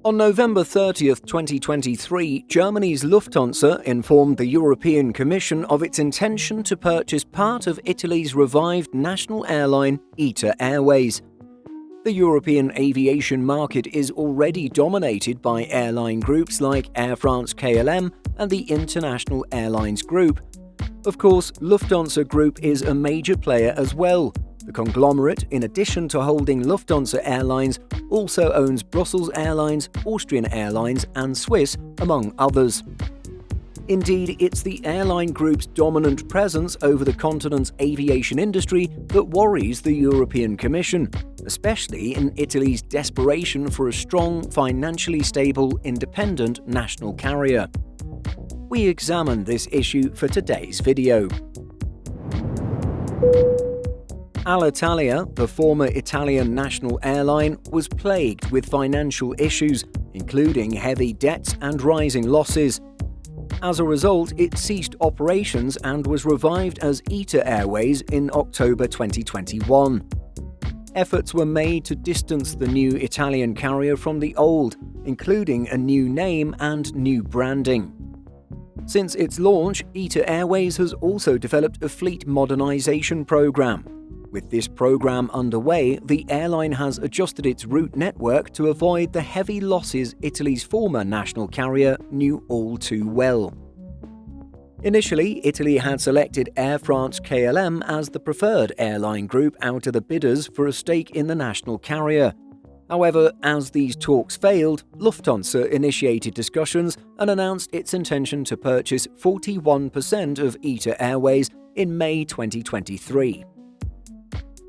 On November 30th, 2023, Germany's Lufthansa informed the European Commission of its intention to purchase part of Italy's revived national airline ITA Airways. The European aviation market is already dominated by airline groups like Air France-KLM and the International Airlines Group. Of course, Lufthansa Group is a major player as well. The conglomerate, in addition to holding Lufthansa Airlines, also owns Brussels Airlines, Austrian Airlines and Swiss, among others. Indeed, it's the airline group's dominant presence over the continent's aviation industry that worries the European Commission, especially in Italy's desperation for a strong, financially stable, independent national carrier. We examine this issue for today's video. Alitalia, the former Italian national airline, was plagued with financial issues, including heavy debts and rising losses. As a result, it ceased operations and was revived as ITA Airways in October 2021. Efforts were made to distance the new Italian carrier from the old, including a new name and new branding. Since its launch, ITA Airways has also developed a fleet modernization program. With this program underway, the airline has adjusted its route network to avoid the heavy losses Italy's former national carrier knew all too well. Initially, Italy had selected Air France-KLM as the preferred airline group out of the bidders for a stake in the national carrier. However, as these talks failed, Lufthansa initiated discussions and announced its intention to purchase 41% of ITA Airways in May 2023.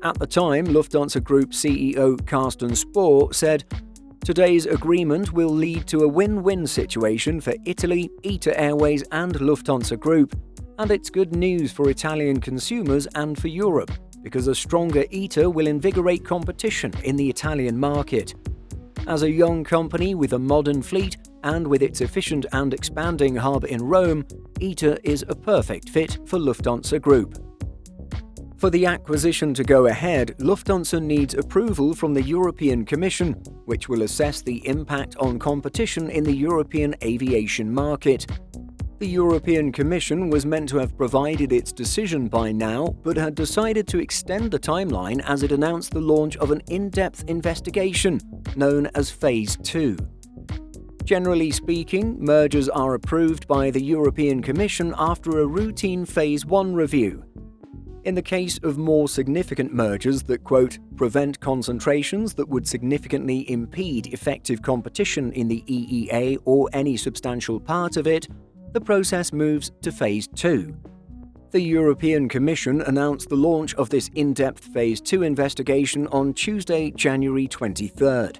At the time, Lufthansa Group CEO Carsten Spohr said, "Today's agreement will lead to a win-win situation for Italy, ITA Airways and Lufthansa Group, and it's good news for Italian consumers and for Europe, because a stronger ITA will invigorate competition in the Italian market. As a young company with a modern fleet and with its efficient and expanding hub in Rome, ITA is a perfect fit for Lufthansa Group." For the acquisition to go ahead, Lufthansa needs approval from the European Commission, which will assess the impact on competition in the European aviation market. The European Commission was meant to have provided its decision by now, but had decided to extend the timeline as it announced the launch of an in-depth investigation, known as Phase 2. Generally speaking, mergers are approved by the European Commission after a routine Phase 1 review. In the case of more significant mergers that, quote, prevent concentrations that would significantly impede effective competition in the EEA or any substantial part of it, the process moves to Phase 2. The European Commission announced the launch of this in-depth Phase 2 investigation on Tuesday, January 23rd.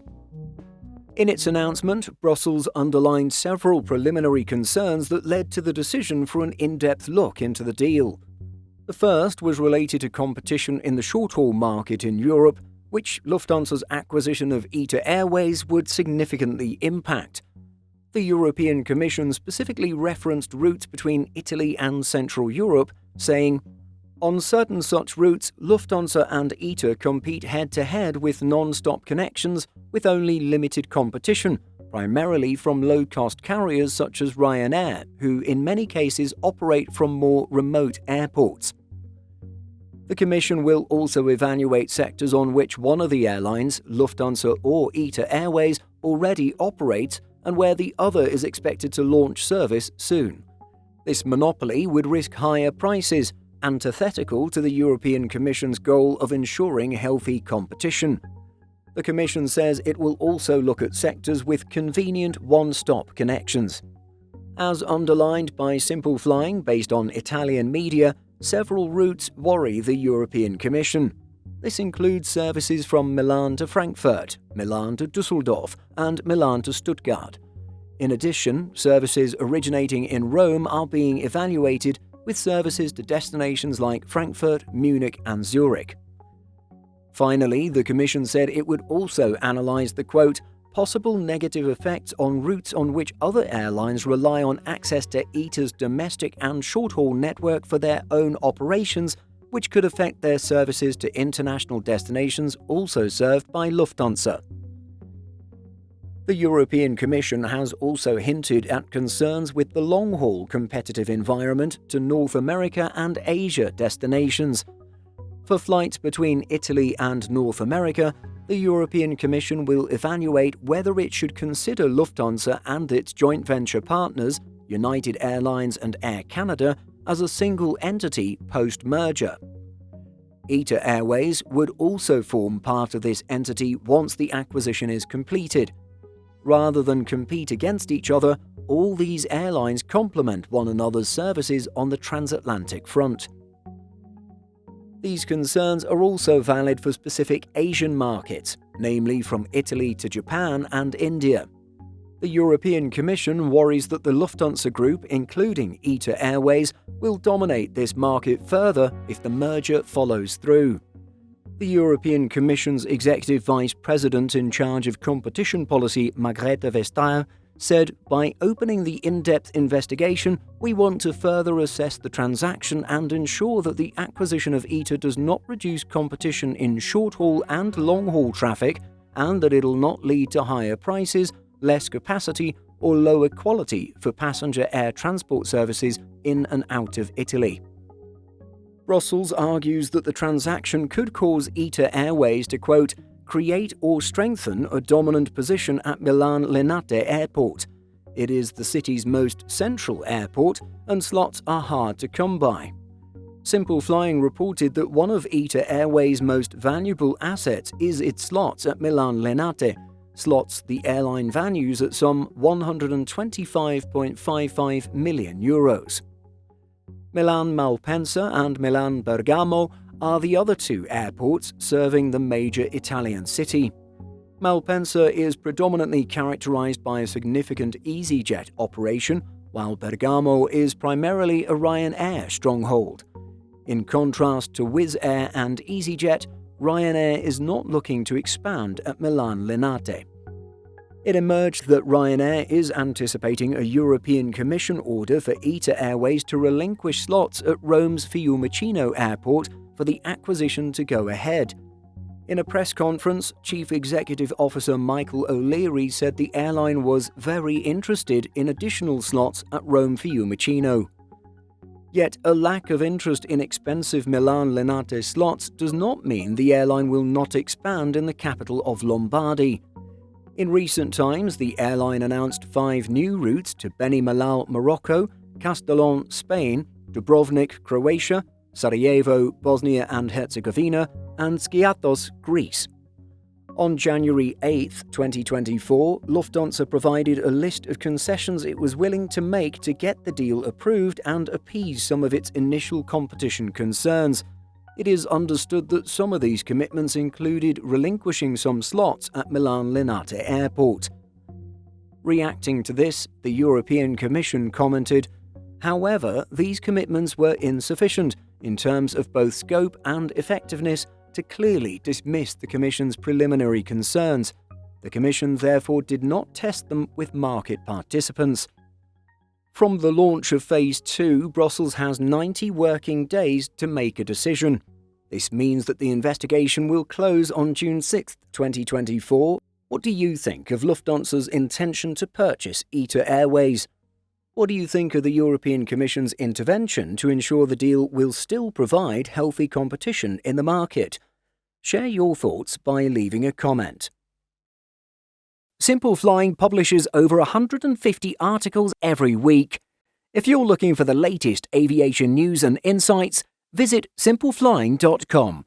In its announcement, Brussels underlined several preliminary concerns that led to the decision for an in-depth look into the deal. The first was related to competition in the short-haul market in Europe, which Lufthansa's acquisition of ITA Airways would significantly impact. The European Commission specifically referenced routes between Italy and Central Europe, saying, "On certain such routes, Lufthansa and ITA compete head-to-head with non-stop connections with only limited competition, primarily from low-cost carriers such as Ryanair, who in many cases operate from more remote airports." The Commission will also evaluate sectors on which one of the airlines, Lufthansa or ITA Airways, already operates and where the other is expected to launch service soon. This monopoly would risk higher prices, antithetical to the European Commission's goal of ensuring healthy competition. The Commission says it will also look at sectors with convenient one-stop connections. As underlined by Simple Flying based on Italian media, several routes worry the European Commission. This includes services from Milan to Frankfurt, Milan to Düsseldorf, and Milan to Stuttgart. In addition, services originating in Rome are being evaluated, with services to destinations like Frankfurt, Munich, and Zurich. Finally, the Commission said it would also analyze the, quote, possible negative effects on routes on which other airlines rely on access to ITA's domestic and short-haul network for their own operations, which could affect their services to international destinations also served by Lufthansa. The European Commission has also hinted at concerns with the long-haul competitive environment to North America and Asia destinations. For flights between Italy and North America, the European Commission will evaluate whether it should consider Lufthansa and its joint venture partners, United Airlines and Air Canada, as a single entity post-merger. ITA Airways would also form part of this entity once the acquisition is completed. Rather than compete against each other, all these airlines complement one another's services on the transatlantic front. These concerns are also valid for specific Asian markets, namely from Italy to Japan and India. The European Commission worries that the Lufthansa Group, including ITA Airways, will dominate this market further if the merger follows through. The European Commission's Executive Vice President in charge of competition policy, Margrethe Vestager, said, "By opening the in-depth investigation, we want to further assess the transaction and ensure that the acquisition of ITA does not reduce competition in short-haul and long-haul traffic and that it'll not lead to higher prices, less capacity or lower quality for passenger air transport services in and out of Italy." Brussels argues that the transaction could cause ITA Airways to, quote, "create or strengthen a dominant position at Milan Linate Airport. It is the city's most central airport and slots are hard to come by." Simple Flying reported that one of ITA Airways' most valuable assets is its slots at Milan Linate, slots the airline values at some €125.55 million. Milan Malpensa and Milan Bergamo are the other two airports serving the major Italian city. Malpensa is predominantly characterized by a significant EasyJet operation, while Bergamo is primarily a Ryanair stronghold. In contrast to Wizz Air and EasyJet, Ryanair is not looking to expand at Milan Linate. It emerged that Ryanair is anticipating a European Commission order for ITA Airways to relinquish slots at Rome's Fiumicino Airport for the acquisition to go ahead. In a press conference, Chief Executive Officer Michael O'Leary said the airline was very interested in additional slots at Rome Fiumicino. Yet a lack of interest in expensive Milan Linate slots does not mean the airline will not expand in the capital of Lombardy. In recent times, the airline announced 5 new routes to Benimalal, Morocco, Castellón, Spain, Dubrovnik, Croatia, Sarajevo, Bosnia and Herzegovina, and Skiathos, Greece. On January 8, 2024, Lufthansa provided a list of concessions it was willing to make to get the deal approved and appease some of its initial competition concerns. It is understood that some of these commitments included relinquishing some slots at Milan Linate Airport. Reacting to this, the European Commission commented, "However, these commitments were insufficient in terms of both scope and effectiveness to clearly dismiss the Commission's preliminary concerns. The Commission therefore did not test them with market participants." From the launch of Phase 2, Brussels has 90 working days to make a decision. This means that the investigation will close on June 6, 2024. What do you think of Lufthansa's intention to purchase ITA Airways? What do you think of the European Commission's intervention to ensure the deal will still provide healthy competition in the market? Share your thoughts by leaving a comment. Simple Flying publishes over 150 articles every week. If you're looking for the latest aviation news and insights, visit simpleflying.com.